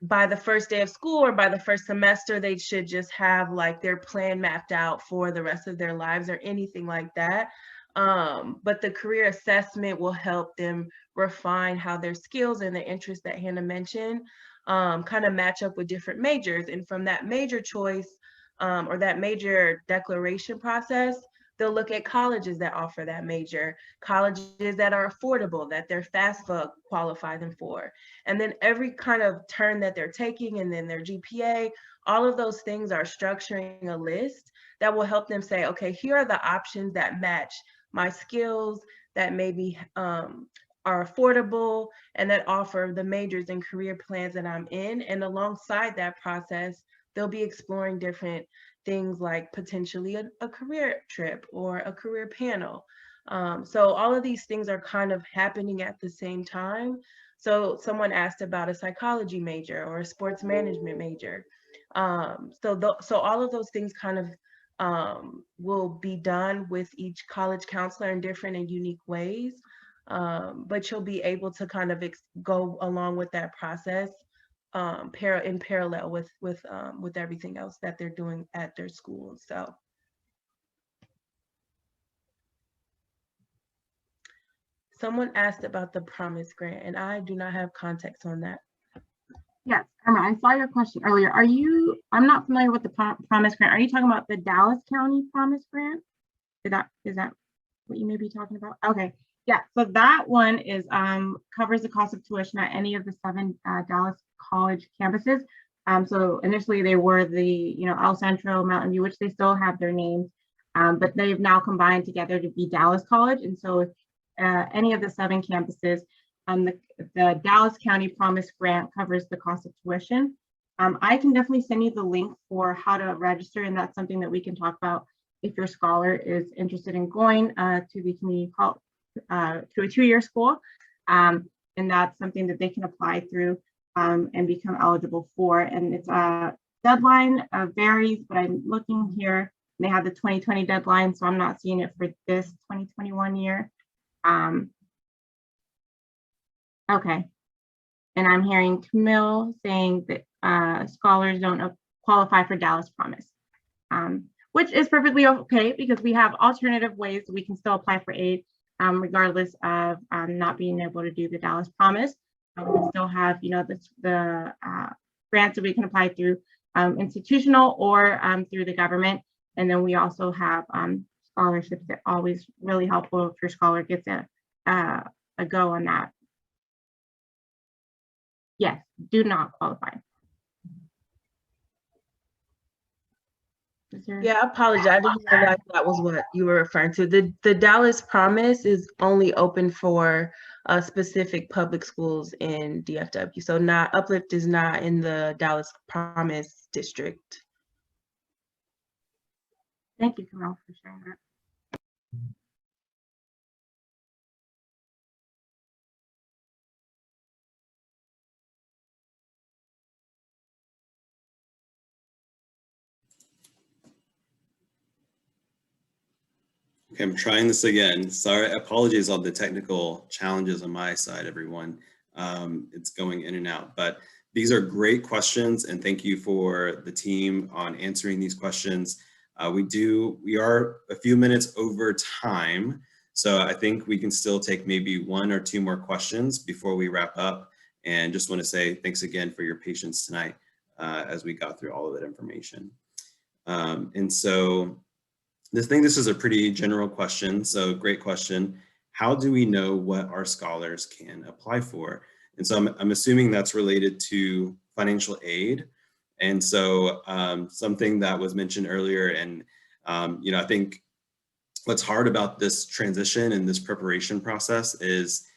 by the first day of school or by the first semester, they should just have like their plan mapped out for the rest of their lives or anything like that. But the career assessment will help them refine how their skills and the interests that Hannah mentioned kind of match up with different majors. And from that major choice or that major declaration process, they'll look at colleges that offer that major, colleges that are affordable, that their FAFSA qualify them for. And then every kind of turn that they're taking and then their GPA, all of those things are structuring a list that will help them say, okay, here are the options that match my skills, that maybe are affordable and that offer the majors and career plans that I'm in. And alongside that process, they'll be exploring different things like potentially a career trip or a career panel. So all of these things are kind of happening at the same time. So someone asked about a psychology major or a sports management major. So all of those things kind of will be done with each college counselor in different and unique ways. But you'll be able to kind of go along with that process in parallel with everything else that they're doing at their school. So someone asked about the Promise Grant, and I do not have context on that. Yes, Irma, I saw your question earlier. I'm not familiar with the Promise Grant. Are you talking about the Dallas County Promise Grant? Is that what you may be talking about? Okay, yeah, so that one is covers the cost of tuition at any of the 7 Dallas college campuses. So initially they were the, El Centro, Mountain View, which they still have their names, but they've now combined together to be Dallas College. And so if any of the 7 campuses, the Dallas County Promise Grant covers the cost of tuition. I can definitely send you the link for how to register, and that's something that we can talk about if your scholar is interested in going to the community college, to a 2-year school, and that's something that they can apply through and become eligible for. And it's a deadline varies, but I'm looking here, they have the 2020 deadline, so I'm not seeing it for this 2021 year. Okay, and I'm hearing Camille saying that scholars don't qualify for Dallas Promise, which is perfectly okay because we have alternative ways that we can still apply for aid regardless of not being able to do the Dallas Promise. We still have, the grants that we can apply through institutional or through the government. And then we also have scholarships that are always really helpful if your scholar gets a go on that. Yes, do not qualify. Yeah, I apologize. I didn't realize that was what you were referring to. The Dallas Promise is only open for specific public schools in DFW. So Uplift is not in the Dallas Promise district. Thank you, Camille, for sharing that. Okay, I'm trying this again. Sorry, apologies on the technical challenges on my side, everyone. It's going in and out, but these are great questions, and thank you for the team on answering these questions. We are a few minutes over time, so I think we can still take maybe 1 or 2 more questions before we wrap up. And just want to say thanks again for your patience tonight as we got through all of that information. And so this is a pretty general question, so great question. How do we know what our scholars can apply for? And so I'm assuming that's related to financial aid. And so something that was mentioned earlier, and I think what's hard about this transition and this preparation process is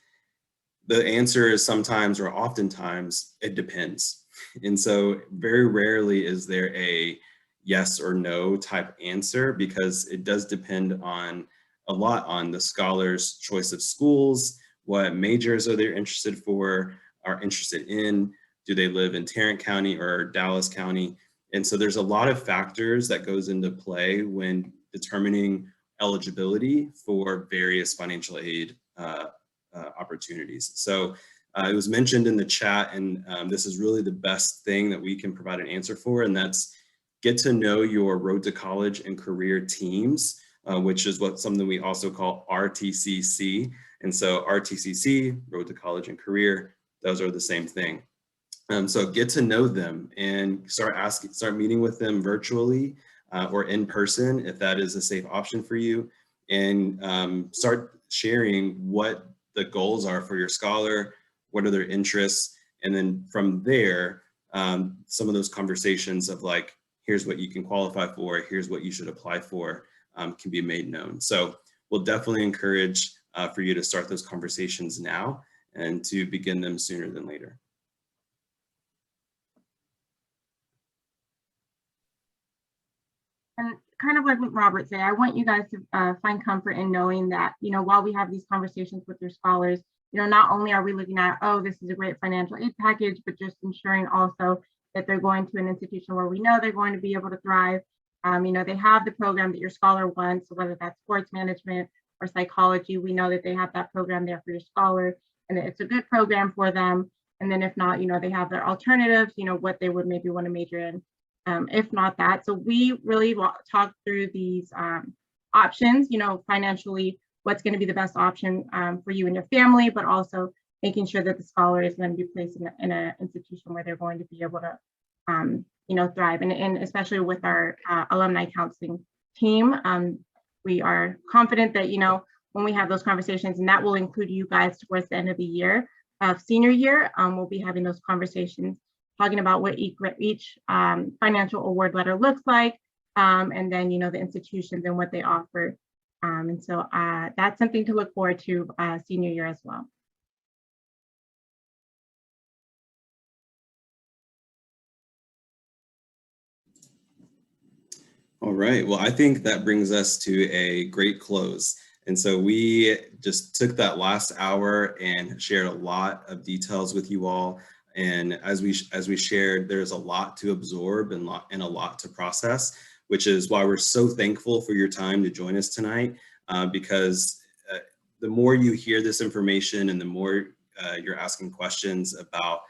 the answer is sometimes or oftentimes it depends. And so very rarely is there a yes or no type answer, because it does depend on a lot on the scholars' choice of schools, what majors are they interested in, do they live in Tarrant County or Dallas County? And so there's a lot of factors that goes into play when determining eligibility for various financial aid opportunities. So it was mentioned in the chat, and this is really the best thing that we can provide an answer for, and that's get to know your Road to College and career teams, which is something we also call RTCC. And so RTCC, Road to College and Career, those are the same thing. So get to know them and start meeting with them virtually or in person if that is a safe option for you, and start sharing what the goals are for your scholar, what are their interests, and then from there, some of those conversations of like, here's what you can qualify for, here's what you should apply for, can be made known. So we'll definitely encourage for you to start those conversations now and to begin them sooner than later. And kind of like what Robert said, I want you guys to find comfort in knowing that, you know, while we have these conversations with your scholars, you know, not only are we looking at, oh, this is a great financial aid package, but just ensuring also that they're going to an institution where we know they're going to be able to thrive. You know, they have the program that your scholar wants, so whether that's sports management or psychology, we know that they have that program there for your scholar, and it's a good program for them. And then if not, you know, they have their alternatives, you know, what they would maybe want to major in. If not that. So we really talk through these options, you know, financially, what's going to be the best option for you and your family, but also making sure that the scholar is going to be placed in an institution where they're going to be able to, you know, thrive. And especially with our alumni counseling team, we are confident that, you know, when we have those conversations, and that will include you guys towards the end of the year of senior year, we'll be having those conversations, talking about what each financial award letter looks like, and then, you know, the institutions and what they offer. And so that's something to look forward to senior year as well. All right, well, I think that brings us to a great close. And so we just took that last hour and shared a lot of details with you all. And as we shared, there's a lot to absorb and a lot to process, which is why we're so thankful for your time to join us tonight, because the more you hear this information and the more you're asking questions about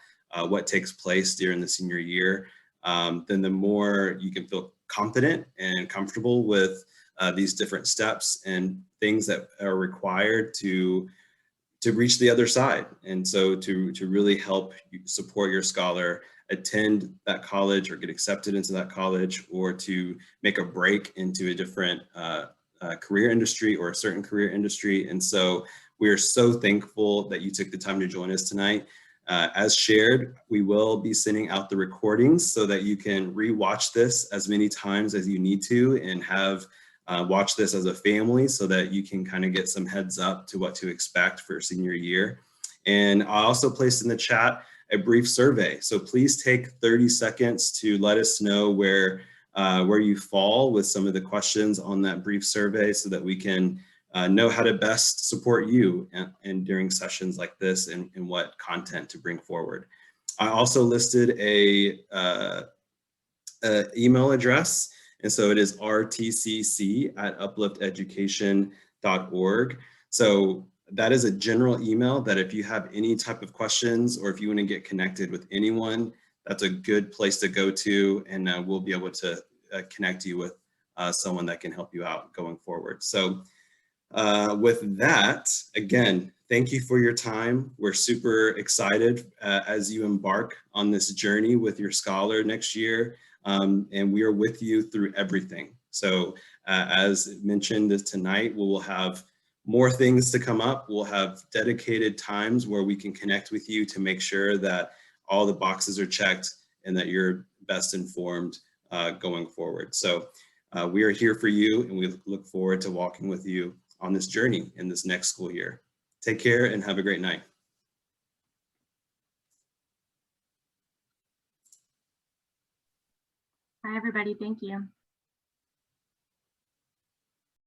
what takes place during the senior year, then the more you can feel confident and comfortable with these different steps and things that are required to reach the other side. And so to really help you support your scholar attend that college or get accepted into that college, or to make a break into a different career industry or a certain career industry. And so we're so thankful that you took the time to join us tonight. As shared, we will be sending out the recordings so that you can re-watch this as many times as you need to, and have watch this as a family so that you can kind of get some heads up to what to expect for senior year. And I also placed in the chat a brief survey. So please take 30 seconds to let us know where you fall with some of the questions on that brief survey, so that we can know how to best support you and during sessions like this, and what content to bring forward. I also listed a email address, and so it is rtcc@uplifteducation.org. So that is a general email that if you have any type of questions, or if you want to get connected with anyone, that's a good place to go to, and we'll be able to connect you with someone that can help you out going forward. So with that, again, thank you for your time. We're super excited as you embark on this journey with your scholar next year, and we are with you through everything. So as mentioned tonight, we will have more things to come up. We'll have dedicated times where we can connect with you to make sure that all the boxes are checked and that you're best informed going forward. So we are here for you, and we look forward to walking with you on this journey in this next school year. Take care and have a great night. Bye, everybody. Thank you.